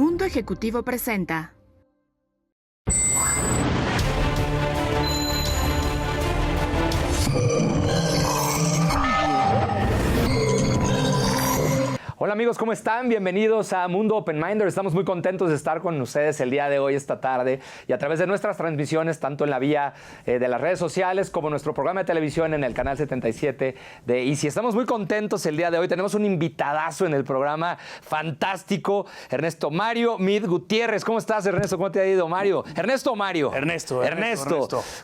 Mundo Ejecutivo presenta. Hola amigos, ¿cómo están? Bienvenidos a Mundo Open Minder. Estamos muy contentos de estar con ustedes el día de hoy, esta tarde, y a través de nuestras transmisiones, tanto en la vía de las redes sociales como nuestro programa de televisión en el canal 77 de Easy. Estamos muy contentos el día de hoy. Tenemos un invitadazo en el programa fantástico, Ernesto Mario Meade Gutiérrez. ¿Cómo estás, Ernesto? ¿Cómo te ha ido, Mario? ¿Ernesto o Mario? Ernesto.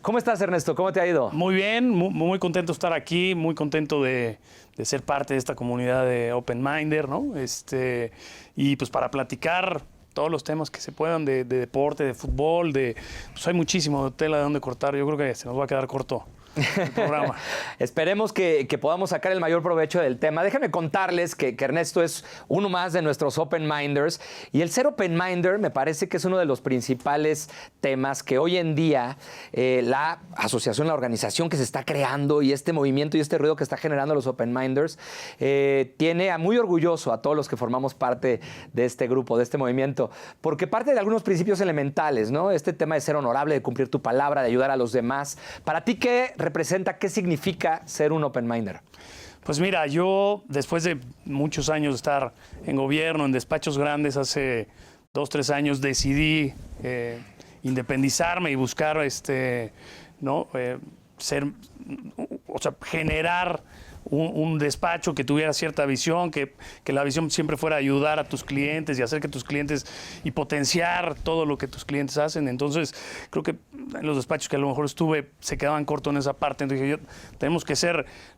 ¿Cómo estás, Ernesto? ¿Cómo te ha ido? Muy bien, muy contento de estar aquí, muy contento de ser parte de esta comunidad de Open Minder, ¿no? Y pues para platicar todos los temas que se puedan de deporte, de fútbol, pues hay muchísimo tela de donde cortar. Yo creo que se nos va a quedar corto el programa. Esperemos que podamos sacar el mayor provecho del tema. Déjenme contarles que Ernesto es uno más de nuestros Open Minders, y el ser Open Minder me parece que es uno de los principales temas que hoy en día la asociación, la organización que se está creando, y este movimiento y este ruido que está generando los Open Minders tiene a muy orgulloso a todos los que formamos parte de este grupo, de este movimiento, porque parte de algunos principios elementales, ¿no? Este tema de ser honorable, de cumplir tu palabra, de ayudar a los demás. ¿Para ti qué representa, qué significa ser un Open Minder? Pues mira, yo después de muchos años de estar en gobierno, en despachos grandes, hace 2, 3 años decidí independizarme y buscar generar un despacho que tuviera cierta visión, que la visión siempre fuera ayudar a tus clientes y hacer que tus clientes y potenciar todo lo que tus clientes hacen. Entonces, creo que en los despachos que a lo mejor estuve se quedaban cortos en esa parte. Entonces dije, tenemos que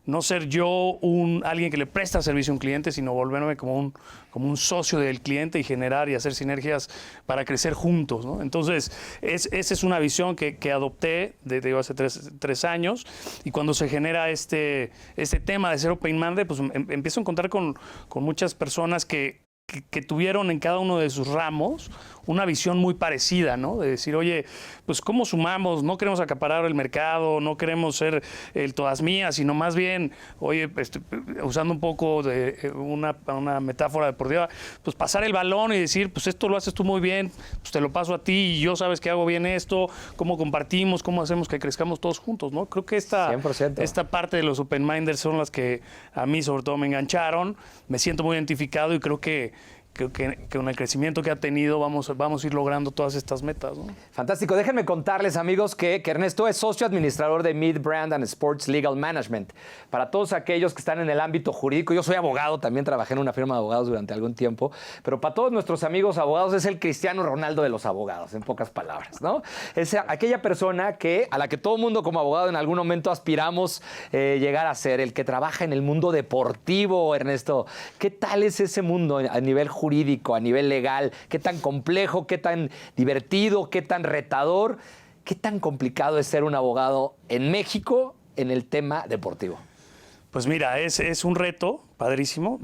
no ser yo alguien que le presta servicio a un cliente, sino volverme como un socio del cliente y generar y hacer sinergias para crecer juntos, ¿no? Entonces, esa es una visión que adopté desde hace 3 años, y cuando se genera este tema de ser Open Minder, pues empiezo a encontrar con muchas personas que tuvieron en cada uno de sus ramos una visión muy parecida, ¿no? De decir, oye, pues ¿cómo sumamos? No queremos acaparar el mercado, no queremos ser el todas mías, sino más bien, oye, usando un poco de una metáfora deportiva, pues pasar el balón y decir, pues esto lo haces tú muy bien, pues te lo paso a ti y yo sabes que hago bien esto, cómo compartimos, cómo hacemos que crezcamos todos juntos, ¿no? Creo que esta parte de los Open Minders son las que a mí sobre todo me engancharon, me siento muy identificado y creo que con el crecimiento que ha tenido vamos a ir logrando todas estas metas, ¿no? Fantástico. Déjenme contarles, amigos, que Ernesto es socio administrador de Meade Brand and Sports Legal Management. Para todos aquellos que están en el ámbito jurídico, yo soy abogado, también trabajé en una firma de abogados durante algún tiempo, pero para todos nuestros amigos abogados es el Cristiano Ronaldo de los abogados, en pocas palabras, ¿no? Es aquella persona a la que todo mundo como abogado en algún momento aspiramos llegar a ser, el que trabaja en el mundo deportivo. Ernesto, ¿qué tal es ese mundo a nivel jurídico, a nivel legal? ¿Qué tan complejo, qué tan divertido, qué tan retador, qué tan complicado es ser un abogado en México en el tema deportivo? Pues mira, es un reto padrísimo.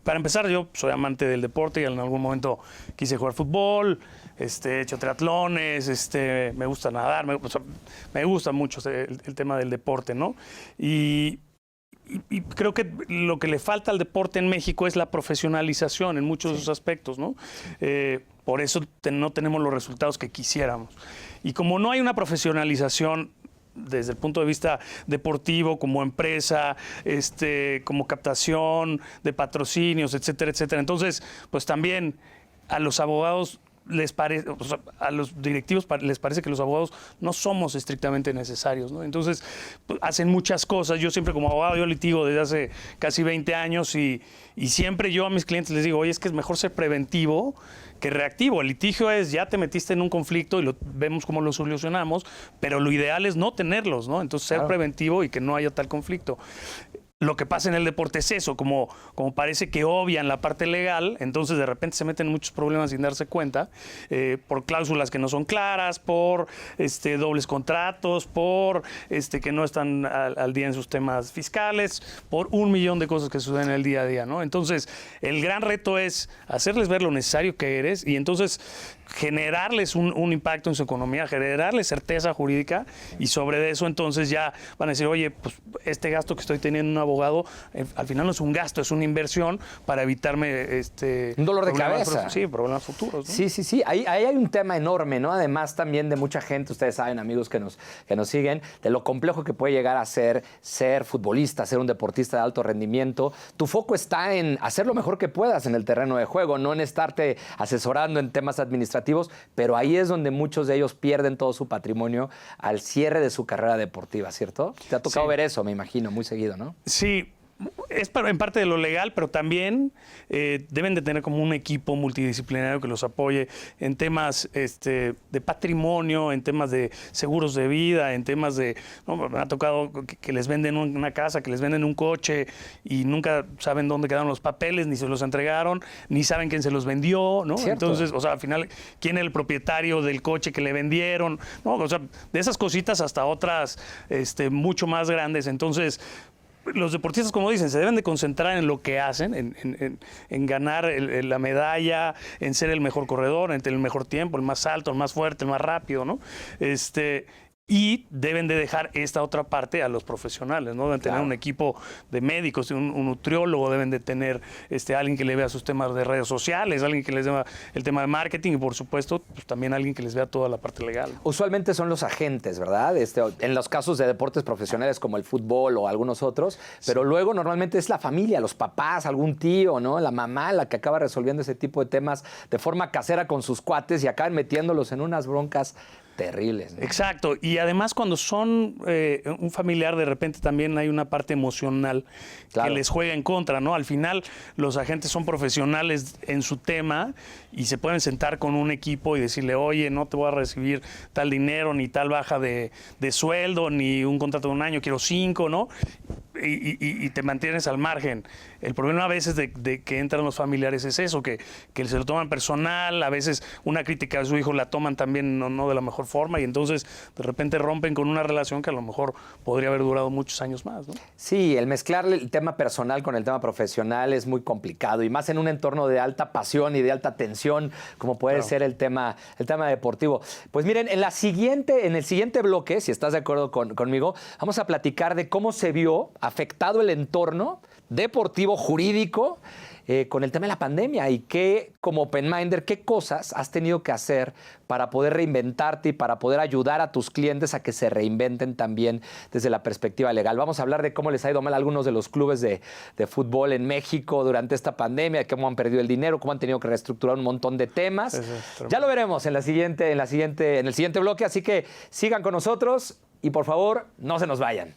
Para empezar, yo soy amante del deporte y en algún momento quise jugar fútbol, he hecho triatlones, me gusta nadar, me gusta mucho el tema del deporte, ¿no? Y creo que lo que le falta al deporte en México es la profesionalización en muchos de sus aspectos, ¿no? Por eso no tenemos los resultados que quisiéramos. Y como no hay una profesionalización desde el punto de vista deportivo, como empresa, como captación de patrocinios, etcétera, etcétera, entonces, pues también a los abogados a los directivos les parece que los abogados no somos estrictamente necesarios, ¿no? Entonces, pues, hacen muchas cosas. Yo siempre como abogado, yo litigo desde hace casi 20 años y siempre yo a mis clientes les digo, oye, es que es mejor ser preventivo que reactivo. El litigio es, ya te metiste en un conflicto y vemos cómo lo solucionamos, pero lo ideal es no tenerlos, ¿no? Entonces, ser preventivo y que no haya tal conflicto. Lo que pasa en el deporte es eso, como parece que obvian la parte legal, entonces de repente se meten en muchos problemas sin darse cuenta, por cláusulas que no son claras, por dobles contratos, por que no están al día en sus temas fiscales, por 1.000.000 de cosas que suceden en el día a día, ¿no? Entonces, el gran reto es hacerles ver lo necesario que eres, y entonces generarles un impacto en su economía, generarles certeza jurídica, y sobre eso entonces ya van a decir, oye, pues este gasto que estoy teniendo en un abogado, al final no es un gasto, es una inversión para evitarme un dolor de cabeza. Sí, problemas futuros, ¿no? Sí. Ahí hay un tema enorme, ¿no? Además también de mucha gente, ustedes saben, amigos que nos siguen, de lo complejo que puede llegar a ser futbolista, ser un deportista de alto rendimiento. Tu foco está en hacer lo mejor que puedas en el terreno de juego, no en estarte asesorando en temas administrativos, pero ahí es donde muchos de ellos pierden todo su patrimonio al cierre de su carrera deportiva, ¿cierto? Te ha tocado ver eso, me imagino, muy seguido, ¿no? Sí. Es en parte de lo legal, pero también deben de tener como un equipo multidisciplinario que los apoye en temas de patrimonio, en temas de seguros de vida, en temas de... ¿no? Me ha tocado que les venden una casa, que les venden un coche y nunca saben dónde quedaron los papeles, ni se los entregaron, ni saben quién se los vendió, ¿no? Cierto. Entonces, o sea, al final, ¿quién es el propietario del coche que le vendieron? ¿No? O sea, de esas cositas hasta otras mucho más grandes. Entonces, los deportistas, como dicen, se deben de concentrar en lo que hacen, en ganar la medalla, en ser el mejor corredor, en tener el mejor tiempo, el más alto, el más fuerte, el más rápido, ¿no? Y deben de dejar esta otra parte a los profesionales, ¿no? Deben tener un equipo de médicos, un nutriólogo, deben de tener alguien que le vea sus temas de redes sociales, alguien que les vea el tema de marketing y, por supuesto, pues, también alguien que les vea toda la parte legal. Usualmente son los agentes, ¿verdad? En los casos de deportes profesionales como el fútbol o algunos otros, pero luego normalmente es la familia, los papás, algún tío, ¿no? La mamá la que acaba resolviendo ese tipo de temas de forma casera con sus cuates y acaban metiéndolos en unas broncas terribles, ¿no? Exacto. Y además cuando son un familiar, de repente también hay una parte emocional que les juega en contra, ¿no? Al final los agentes son profesionales en su tema y se pueden sentar con un equipo y decirle, oye, no te voy a recibir tal dinero, ni tal baja de sueldo, ni un contrato de un año, quiero 5, ¿no? Y te mantienes al margen. El problema a veces de que entran los familiares es eso, que se lo toman personal, a veces una crítica a su hijo la toman también no de la mejor forma y entonces de repente rompen con una relación que a lo mejor podría haber durado muchos años más, ¿no? Sí, el mezclar el tema personal con el tema profesional es muy complicado y más en un entorno de alta pasión y de alta tensión como puede ser el tema deportivo. Pues miren, en el siguiente bloque, si estás de acuerdo conmigo, vamos a platicar de cómo se vio afectado el entorno deportivo, jurídico, con el tema de la pandemia y qué, como OpenMinder, qué cosas has tenido que hacer para poder reinventarte y para poder ayudar a tus clientes a que se reinventen también desde la perspectiva legal. Vamos a hablar de cómo les ha ido mal a algunos de los clubes de fútbol en México durante esta pandemia, cómo han perdido el dinero, cómo han tenido que reestructurar un montón de temas. Ya lo veremos en el siguiente bloque, así que sigan con nosotros y por favor, no se nos vayan.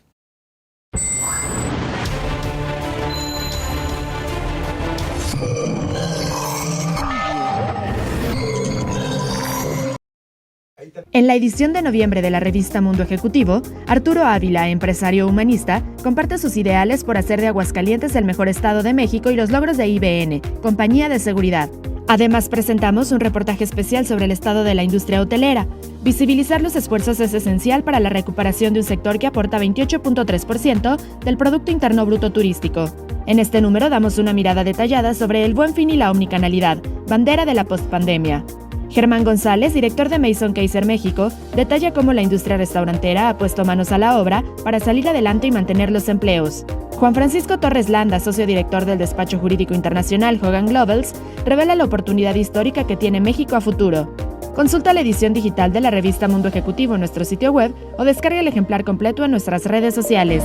En la edición de noviembre de la revista Mundo Ejecutivo, Arturo Ávila, empresario humanista, comparte sus ideales por hacer de Aguascalientes el mejor estado de México y los logros de IBN, compañía de seguridad. Además, presentamos un reportaje especial sobre el estado de la industria hotelera. Visibilizar los esfuerzos es esencial para la recuperación de un sector que aporta 28.3% del Producto Interno Bruto turístico. En este número damos una mirada detallada sobre el buen fin y la omnicanalidad, bandera de la postpandemia. Germán González, director de Mason Kaiser México, detalla cómo la industria restaurantera ha puesto manos a la obra para salir adelante y mantener los empleos. Juan Francisco Torres Landa, socio director del despacho jurídico internacional Hogan Globals, revela la oportunidad histórica que tiene México a futuro. Consulta la edición digital de la revista Mundo Ejecutivo en nuestro sitio web o descarga el ejemplar completo en nuestras redes sociales.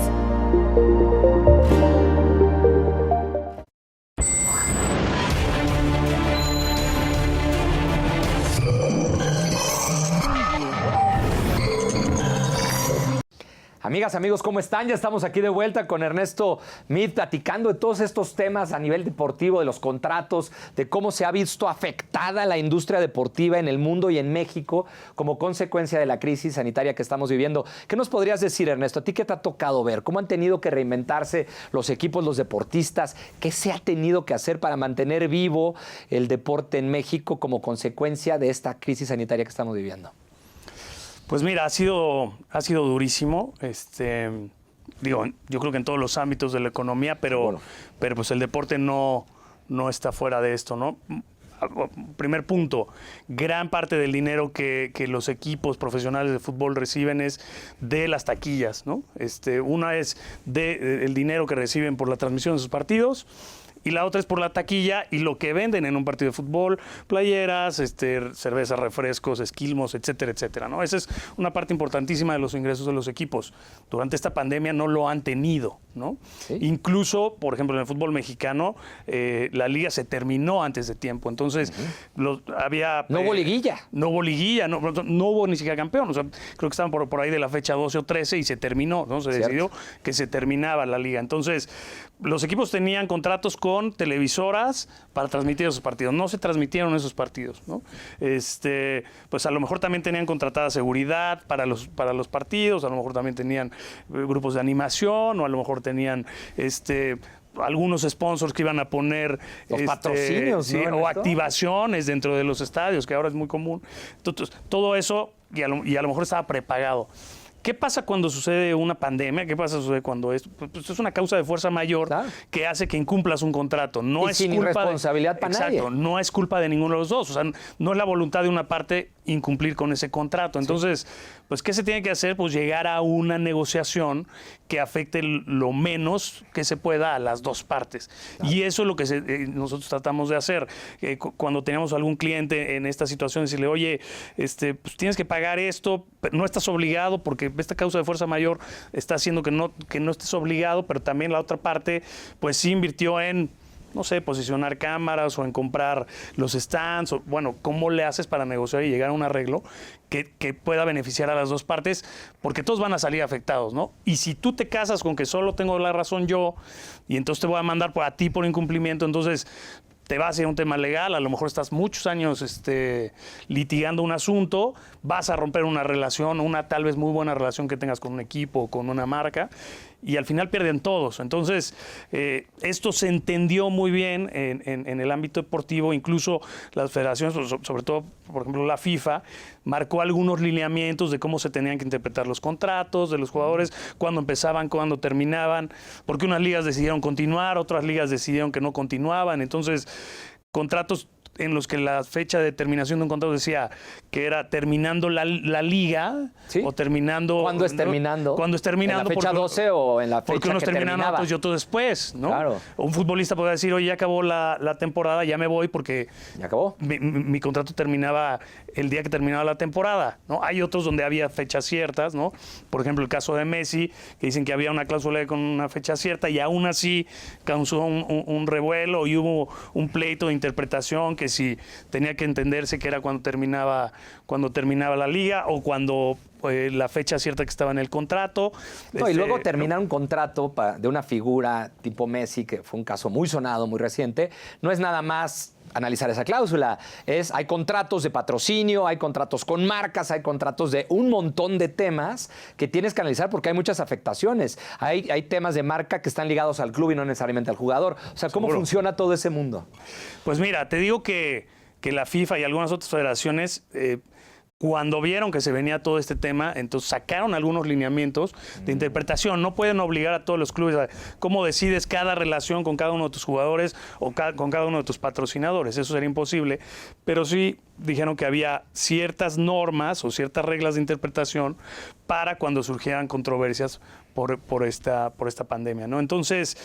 Amigas, amigos, ¿cómo están? Ya estamos aquí de vuelta con Ernesto Mead platicando de todos estos temas a nivel deportivo, de los contratos, de cómo se ha visto afectada la industria deportiva en el mundo y en México como consecuencia de la crisis sanitaria que estamos viviendo. ¿Qué nos podrías decir, Ernesto? ¿A ti qué te ha tocado ver? ¿Cómo han tenido que reinventarse los equipos, los deportistas? ¿Qué se ha tenido que hacer para mantener vivo el deporte en México como consecuencia de esta crisis sanitaria que estamos viviendo? Pues mira, ha sido durísimo. Yo creo que en todos los ámbitos de la economía, pero pues el deporte no está fuera de esto, ¿no? primer punto, gran parte del dinero que los equipos profesionales de fútbol reciben es de las taquillas, ¿no? Una es el dinero que reciben por la transmisión de sus partidos, y la otra es por la taquilla y lo que venden en un partido de fútbol, playeras, cervezas, refrescos, esquilmos, etcétera, etcétera, ¿no? Esa es una parte importantísima de los ingresos de los equipos. Durante esta pandemia no lo han tenido, ¿no? ¿Sí? Incluso, por ejemplo, en el fútbol mexicano, la liga se terminó antes de tiempo. Entonces, no hubo liguilla. No hubo liguilla, no hubo ni siquiera campeón. O sea, creo que estaban por ahí de la fecha 12 o 13 y se terminó, ¿no? Se decidió que se terminaba la liga. Entonces, los equipos tenían contratos con televisoras para transmitir esos partidos. No se transmitieron esos partidos, ¿no? Pues a lo mejor también tenían contratada seguridad para los partidos, a lo mejor también tenían grupos de animación, o a lo mejor tenían algunos sponsors que iban a poner los patrocinios, sí, ¿no? o activaciones dentro de los estadios, que ahora es muy común. Entonces, todo eso y a lo mejor estaba prepagado. ¿Qué pasa cuando sucede una pandemia? ¿Qué pasa cuando es una causa de fuerza mayor que hace que incumplas un contrato? No y es sin culpa irresponsabilidad para nadie. Exacto, no es culpa de ninguno de los dos. O sea, no es la voluntad de una parte incumplir con ese contrato. Entonces, pues, ¿qué se tiene que hacer? Pues llegar a una negociación que afecte lo menos que se pueda a las dos partes. Claro. Y eso es lo que nosotros tratamos de hacer. Cuando teníamos algún cliente en esta situación, decirle, oye, pues tienes que pagar esto, pero no estás obligado porque esta causa de fuerza mayor está haciendo que no estés obligado, pero también la otra parte, pues sí invirtió en, no sé, posicionar cámaras o en comprar los stands, o bueno, ¿cómo le haces para negociar y llegar a un arreglo que pueda beneficiar a las dos partes? Porque todos van a salir afectados, ¿no? Y si tú te casas con que solo tengo la razón yo, y entonces te voy a mandar a ti por incumplimiento, entonces te vas a ir a un tema legal, a lo mejor estás muchos años litigando un asunto, vas a romper una relación, una tal vez muy buena relación que tengas con un equipo o con una marca, y al final pierden todos. Entonces, esto se entendió muy bien en el ámbito deportivo, incluso las federaciones, sobre todo, por ejemplo, la FIFA, marcó algunos lineamientos de cómo se tenían que interpretar los contratos de los jugadores, cuándo empezaban, cuándo terminaban, porque unas ligas decidieron continuar, otras ligas decidieron que no continuaban. Entonces, contratos en los que la fecha de terminación de un contrato decía que era terminando la liga, ¿sí? O terminando... ¿Cuándo es terminando? ¿Cuándo es terminando? ¿En la fecha 12 o en la fecha porque unos que terminaron terminaba? antes y otros después, ¿no? Claro. Un futbolista podría decir, oye, ya acabó la temporada, ya me voy porque... ¿Ya acabó? Mi contrato terminaba el día que terminaba la temporada, ¿no? Hay otros donde había fechas ciertas, ¿no? Por ejemplo, el caso de Messi, que dicen que había una cláusula con una fecha cierta y aún así causó un revuelo y hubo un pleito de interpretación que si tenía que entenderse que era cuando terminaba la liga o cuando la fecha cierta que estaba en el contrato. No, y luego terminar un contrato de una figura tipo Messi, que fue un caso muy sonado, muy reciente, no es nada más analizar esa cláusula. Hay contratos de patrocinio, hay contratos con marcas, hay contratos de un montón de temas que tienes que analizar porque hay muchas afectaciones. Hay temas de marca que están ligados al club y no necesariamente al jugador. O sea, ¿cómo funciona todo ese mundo? Pues mira, te digo que la FIFA y algunas otras federaciones, cuando vieron que se venía todo este tema, entonces sacaron algunos lineamientos de interpretación. No pueden obligar a todos los clubes a cómo decides cada relación con cada uno de tus jugadores o con cada uno de tus patrocinadores. Eso sería imposible. Pero sí dijeron que había ciertas normas o ciertas reglas de interpretación para cuando surgieran controversias por esta pandemia, ¿no? Entonces,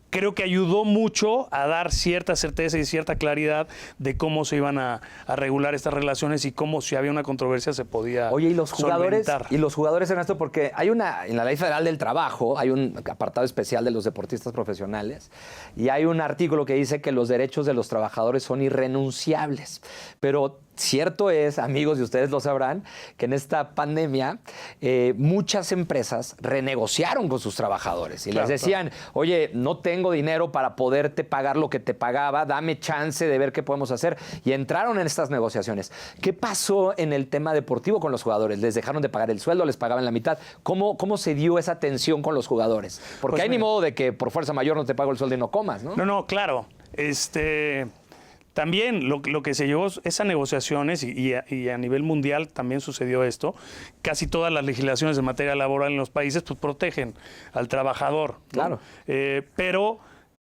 creo que ayudó mucho a dar cierta certeza y cierta claridad de cómo se iban a regular estas relaciones y cómo, si había una controversia, se podía Oye, ¿y los jugadores? solventar. Y los jugadores, Ernesto, porque en la Ley Federal del Trabajo hay un apartado especial de los deportistas profesionales y hay un artículo que dice que los derechos de los trabajadores son irrenunciables. Pero cierto es, amigos, y ustedes lo sabrán, que en esta pandemia muchas empresas renegociaron con sus trabajadores y les decían, oye, no tengo dinero para poderte pagar lo que te pagaba, dame chance de ver qué podemos hacer. Y entraron en estas negociaciones. ¿Qué pasó en el tema deportivo con los jugadores? ¿Les dejaron de pagar el sueldo? ¿Les pagaban la mitad? ¿Cómo se dio esa tensión con los jugadores? Porque pues hay ni modo de que por fuerza mayor no te pago el sueldo y no comas, ¿no? No, claro. También lo que se llevó es a negociaciones y a nivel mundial también sucedió esto. Casi todas las legislaciones de materia laboral en los países pues protegen al trabajador, ¿no? Claro. Pero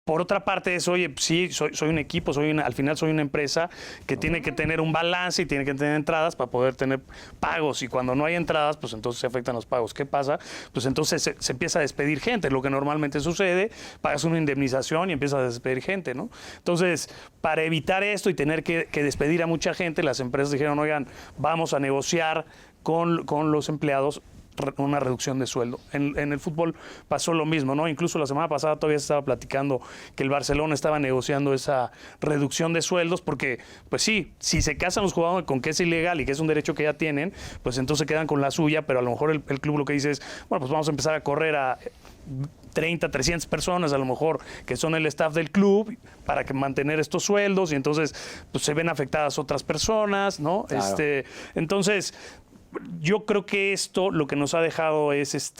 Por otra parte es, oye, sí, soy un equipo, al final soy una empresa que tiene que tener un balance y tiene que tener entradas para poder tener pagos. Y cuando no hay entradas, pues entonces se afectan los pagos. ¿Qué pasa? Pues entonces se empieza a despedir gente, lo que normalmente sucede, pagas una indemnización y empiezas a despedir gente, ¿no? Entonces, para evitar esto y tener que despedir a mucha gente, las empresas dijeron, oigan, vamos a negociar con los empleados una reducción de sueldo. En el fútbol pasó lo mismo, ¿no? Incluso la semana pasada todavía se estaba platicando que el Barcelona estaba negociando esa reducción de sueldos porque, pues sí, si se casan los jugadores con que es ilegal y que es un derecho que ya tienen, pues entonces quedan con la suya, pero a lo mejor el club lo que dice es, bueno, pues vamos a empezar a correr a 30, 300 personas a lo mejor que son el staff del club para que mantener estos sueldos y entonces pues se ven afectadas otras personas, ¿no? Claro. Entonces, yo creo que esto lo que nos ha dejado es,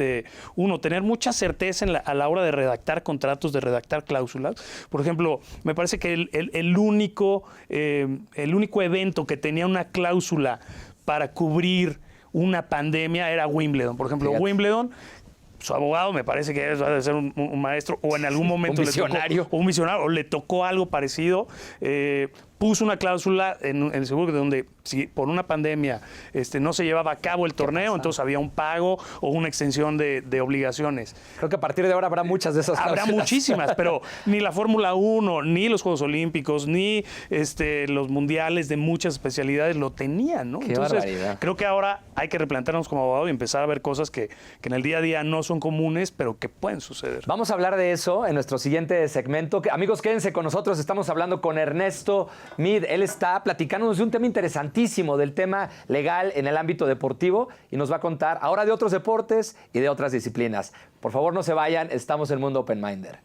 uno, tener mucha certeza a la hora de redactar contratos, de redactar cláusulas. Por ejemplo, me parece que el único evento que tenía una cláusula para cubrir una pandemia era Wimbledon. Por ejemplo, Fíjate. Wimbledon, su abogado me parece que debe ser un maestro o en algún momento Un visionario. un visionario o le tocó algo parecido. Puso una cláusula en el seguro donde si por una pandemia no se llevaba a cabo el torneo, entonces había un pago o una extensión de obligaciones. Creo que a partir de ahora habrá muchas de esas Habrá cláusulas. muchísimas, pero ni la Fórmula 1, ni los Juegos Olímpicos, ni los mundiales de muchas especialidades lo tenían, ¿no? Qué Entonces, barbaridad. creo que ahora hay que replantearnos como abogado y empezar a ver cosas que en el día a día no son comunes, pero que pueden suceder. Vamos a hablar de eso en nuestro siguiente segmento. Amigos, quédense con nosotros. Estamos hablando con Ernesto Mid. Él está platicándonos de un tema interesantísimo, del tema legal en el ámbito deportivo, y nos va a contar ahora de otros deportes y de otras disciplinas. Por favor, no se vayan. Estamos en Mundo Open Minder.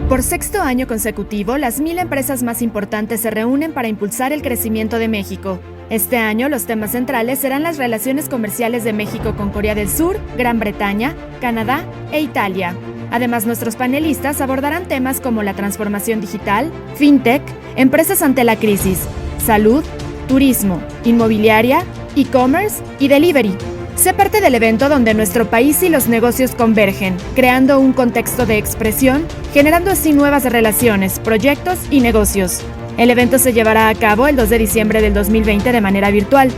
Por sexto año consecutivo, las 1000 empresas más importantes se reúnen para impulsar el crecimiento de México. Este año, los temas centrales serán las relaciones comerciales de México con Corea del Sur, Gran Bretaña, Canadá e Italia. Además, nuestros panelistas abordarán temas como la transformación digital, fintech, empresas ante la crisis, salud, turismo, inmobiliaria, e-commerce y delivery. Sé parte del evento donde nuestro país y los negocios convergen, creando un contexto de expresión, generando así nuevas relaciones, proyectos y negocios. El evento se llevará a cabo el 2 de diciembre del 2020 de manera virtual.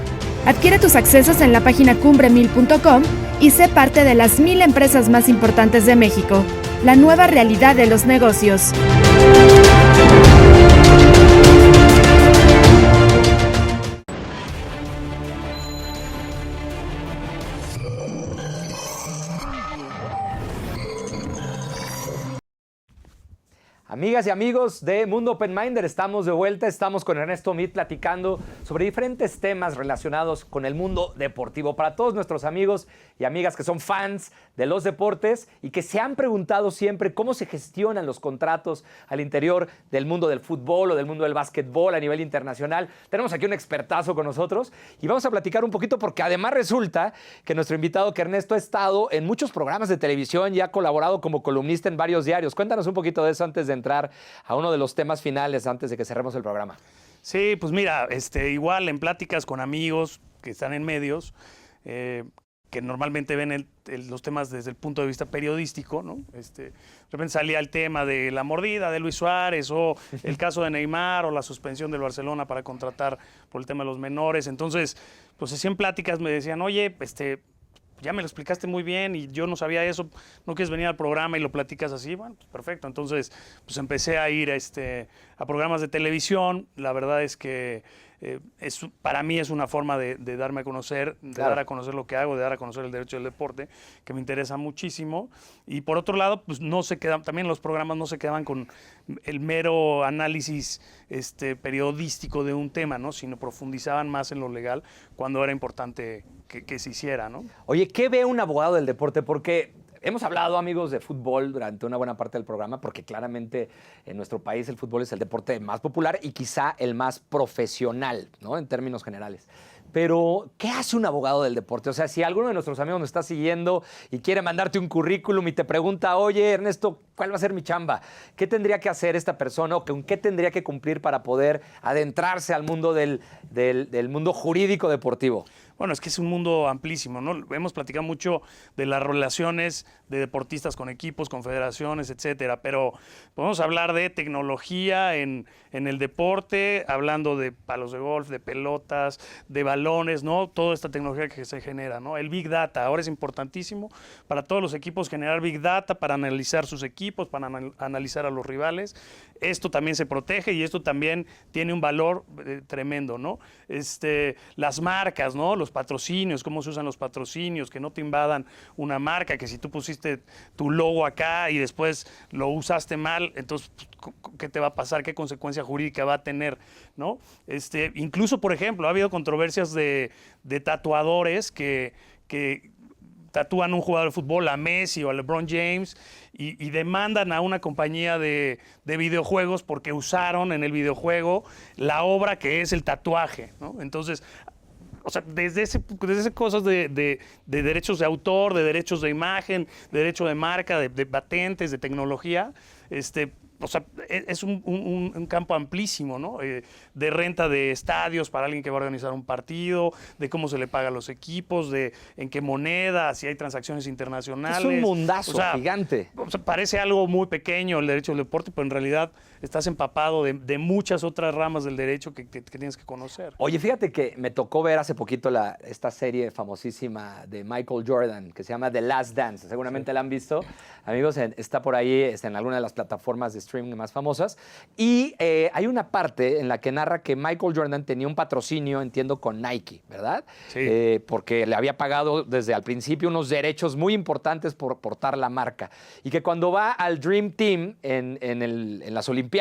Adquiere tus accesos en la página cumbre1000.com y sé parte de las 1000 empresas más importantes de México. La nueva realidad de los negocios. Amigas y amigos de Mundo Open Minder, estamos de vuelta, estamos con Ernesto Mid platicando sobre diferentes temas relacionados con el mundo deportivo. Para todos nuestros amigos y amigas que son fans de los deportes y que se han preguntado siempre cómo se gestionan los contratos al interior del mundo del fútbol o del mundo del básquetbol a nivel internacional, tenemos aquí un expertazo con nosotros y vamos a platicar un poquito porque además resulta que nuestro invitado que Ernesto ha estado en muchos programas de televisión y ha colaborado como columnista en varios diarios. Cuéntanos un poquito de eso antes de entrar a uno de los temas finales antes de que cerremos el programa. Sí, pues mira, igual en pláticas con amigos que están en medios, que normalmente ven los temas desde el punto de vista periodístico, ¿no? De repente salía el tema de la mordida de Luis Suárez o el caso de Neymar o la suspensión del Barcelona para contratar por el tema de los menores. Entonces, pues así en pláticas me decían, oye, ya me lo explicaste muy bien y yo no sabía eso, ¿no quieres venir al programa y lo platicas así? Bueno, pues perfecto. Entonces, pues empecé a ir a programas de televisión. La verdad es que para mí es una forma de darme a conocer, de Claro. dar a conocer lo que hago, de dar a conocer el derecho del deporte, que me interesa muchísimo. Y por otro lado, pues también los programas no se quedaban con el mero análisis periodístico de un tema, ¿no? Sino profundizaban más en lo legal cuando era importante que se hiciera, ¿no? Oye, ¿qué ve un abogado del deporte? Porque hemos hablado, amigos, de fútbol durante una buena parte del programa, porque claramente en nuestro país el fútbol es el deporte más popular y quizá el más profesional, ¿no? En términos generales. pero ¿qué hace un abogado del deporte? O sea, si alguno de nuestros amigos nos está siguiendo y quiere mandarte un currículum y te pregunta, oye, Ernesto, ¿cuál va a ser mi chamba? ¿Qué tendría que hacer esta persona o con qué tendría que cumplir para poder adentrarse al mundo del mundo jurídico deportivo? Bueno, es que es un mundo amplísimo, ¿no? Hemos platicado mucho de las relaciones de deportistas con equipos, con federaciones, etcétera, pero podemos hablar de tecnología en el deporte, hablando de palos de golf, de pelotas, de balones, ¿no? Toda esta tecnología que se genera, ¿no? El Big Data ahora es importantísimo para todos los equipos generar Big Data para analizar sus equipos, para analizar a los rivales. Esto también se protege y esto también tiene un valor tremendo, ¿no? Las marcas, ¿no? Los patrocinios, cómo se usan los patrocinios, que no te invadan una marca, que si tú pusiste tu logo acá y después lo usaste mal, entonces, ¿qué te va a pasar? ¿Qué consecuencia jurídica va a tener? ¿No? Incluso, por ejemplo, ha habido controversias de tatuadores que tatúan a un jugador de fútbol, a Messi o a LeBron James, y demandan a una compañía de videojuegos porque usaron en el videojuego la obra que es el tatuaje, ¿no? Entonces, o sea, desde cosas de derechos de autor, de derechos de imagen, de derecho de marca, de patentes, de tecnología, o sea, es un campo amplísimo, ¿no? De renta de estadios para alguien que va a organizar un partido, de cómo se le paga a los equipos, de en qué moneda, si hay transacciones internacionales. Es un mundazo, o sea, gigante. O sea, parece algo muy pequeño el derecho del deporte, pero en realidad estás empapado de muchas otras ramas del derecho que tienes que conocer. Oye, fíjate que me tocó ver hace poquito esta serie famosísima de Michael Jordan que se llama The Last Dance. Seguramente la han visto. Amigos, está por ahí en alguna de las plataformas de streaming más famosas. Y hay una parte en la que narra que Michael Jordan tenía un patrocinio, entiendo, con Nike, ¿verdad? Sí. Porque le había pagado desde al principio unos derechos muy importantes por portar la marca. Y que cuando va al Dream Team en las Olimpiadas,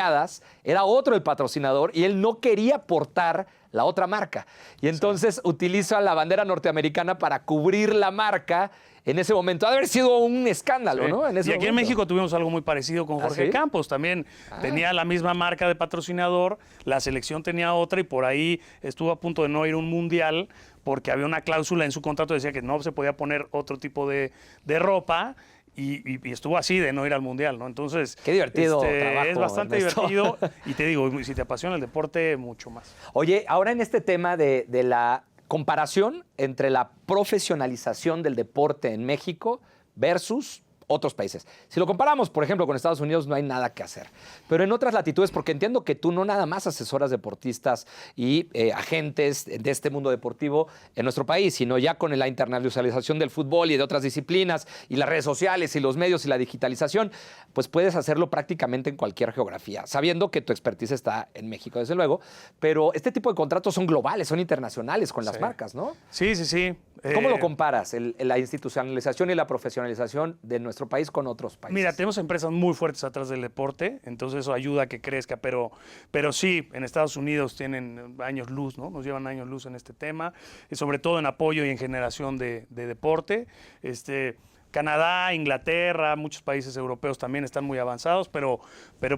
era otro el patrocinador y él no quería portar la otra marca. Y entonces utiliza la bandera norteamericana para cubrir la marca. En ese momento ha de haber sido un escándalo, Sí. ¿no? Y aquí en México tuvimos algo muy parecido con Jorge ¿sí? Campos. También tenía la misma marca de patrocinador, la selección tenía otra y por ahí estuvo a punto de no ir a un mundial porque había una cláusula en su contrato que decía que no se podía poner otro tipo de ropa. Y estuvo así de no ir al mundial, ¿no? Entonces, qué divertido trabajo, es bastante Ernesto. divertido. Y te digo, si te apasiona el deporte, mucho más. Oye, ahora en este tema de la comparación entre la profesionalización del deporte en México versus otros países. Si lo comparamos, por ejemplo, con Estados Unidos, no hay nada que hacer. Pero en otras latitudes, porque entiendo que tú no nada más asesoras deportistas y agentes de este mundo deportivo en nuestro país, sino ya con la internacionalización del fútbol y de otras disciplinas y las redes sociales y los medios y la digitalización, pues puedes hacerlo prácticamente en cualquier geografía, sabiendo que tu expertise está en México, desde luego, pero este tipo de contratos son globales, son internacionales con las marcas, ¿no? Sí, sí, sí. ¿Cómo lo comparas, la institucionalización y la profesionalización de nuestro país con otros países? Mira, tenemos empresas muy fuertes atrás del deporte, entonces eso ayuda a que crezca, pero sí, en Estados Unidos tienen años luz, ¿no? Nos llevan años luz en este tema, y sobre todo en apoyo y en generación de deporte. Canadá, Inglaterra, muchos países europeos también están muy avanzados, pero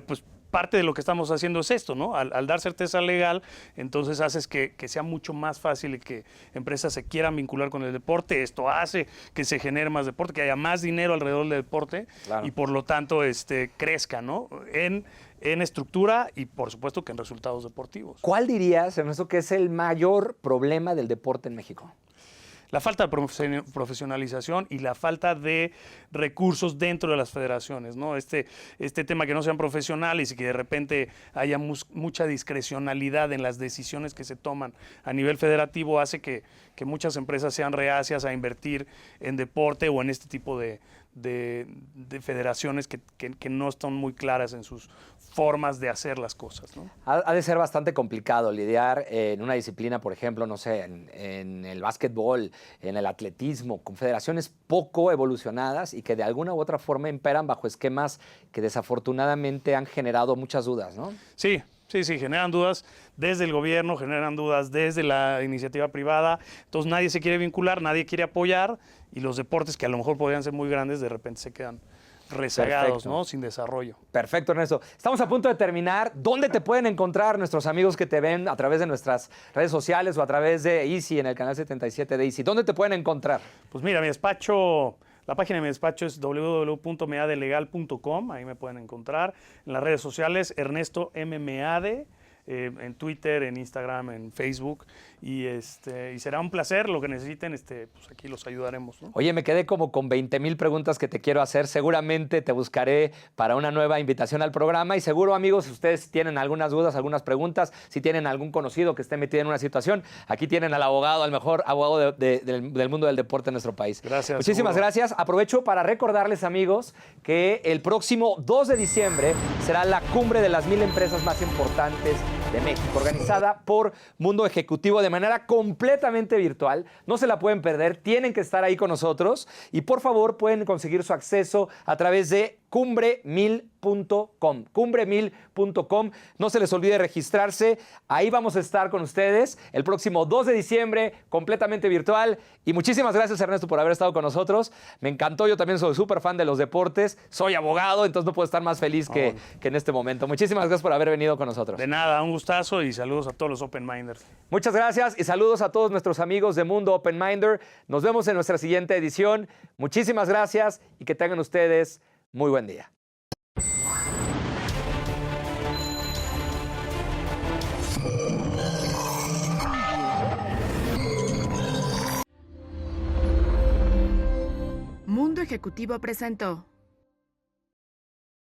pues parte de lo que estamos haciendo es esto, ¿no? Al dar certeza legal, entonces haces que sea mucho más fácil y que empresas se quieran vincular con el deporte. Esto hace que se genere más deporte, que haya más dinero alrededor del deporte y por lo tanto crezca, ¿no? En estructura y por supuesto que en resultados deportivos. ¿Cuál dirías, Ernesto, que es el mayor problema del deporte en México? La falta de profesionalización y la falta de recursos dentro de las federaciones, ¿no? Este tema que no sean profesionales y que de repente haya mucha discrecionalidad en las decisiones que se toman a nivel federativo hace que muchas empresas sean reacias a invertir en deporte o en este tipo de federaciones que no están muy claras en sus formas de hacer las cosas, ¿no? Ha de ser bastante complicado lidiar en una disciplina, por ejemplo, no sé, en el básquetbol, en el atletismo, con federaciones poco evolucionadas y que de alguna u otra forma imperan bajo esquemas que desafortunadamente han generado muchas dudas, ¿no? Sí, generan dudas desde el gobierno, generan dudas desde la iniciativa privada. Entonces nadie se quiere vincular, nadie quiere apoyar y los deportes que a lo mejor podrían ser muy grandes de repente se quedan rezagados, Perfecto. ¿no? Sin desarrollo. Perfecto, Ernesto. Estamos a punto de terminar. ¿Dónde te pueden encontrar nuestros amigos que te ven a través de nuestras redes sociales o a través de Easy en el canal 77 de Easy? ¿Dónde te pueden encontrar? Pues mira, mi despacho, la página de mi despacho es www.meadelegal.com, ahí me pueden encontrar. En las redes sociales, Ernesto M. Meade, en Twitter, en Instagram, en Facebook. Y será un placer, lo que necesiten, pues aquí los ayudaremos, ¿no? Oye, me quedé como con 20,000 preguntas que te quiero hacer. Seguramente te buscaré para una nueva invitación al programa y seguro, amigos, si ustedes tienen algunas dudas, algunas preguntas, si tienen algún conocido que esté metido en una situación, aquí tienen al abogado, al mejor abogado del mundo del deporte en nuestro país. Gracias. Muchísimas seguro. gracias. Aprovecho para recordarles, amigos, que el próximo 2 de diciembre será la cumbre de las 1000 empresas más importantes de México, organizada por Mundo Ejecutivo de manera completamente virtual. No se la pueden perder, tienen que estar ahí con nosotros y por favor pueden conseguir su acceso a través de cumbre1000.com. Cumbre1000.com. No se les olvide registrarse. Ahí vamos a estar con ustedes el próximo 2 de diciembre, completamente virtual. Y muchísimas gracias, Ernesto, por haber estado con nosotros. Me encantó. Yo también soy súper fan de los deportes. Soy abogado, entonces no puedo estar más feliz que en este momento. Muchísimas gracias por haber venido con nosotros. De nada, un gustazo y saludos a todos los Open Minders. Muchas gracias y saludos a todos nuestros amigos de Mundo Open Minder. Nos vemos en nuestra siguiente edición. Muchísimas gracias y que tengan ustedes muy buen día. Mundo Ejecutivo presentó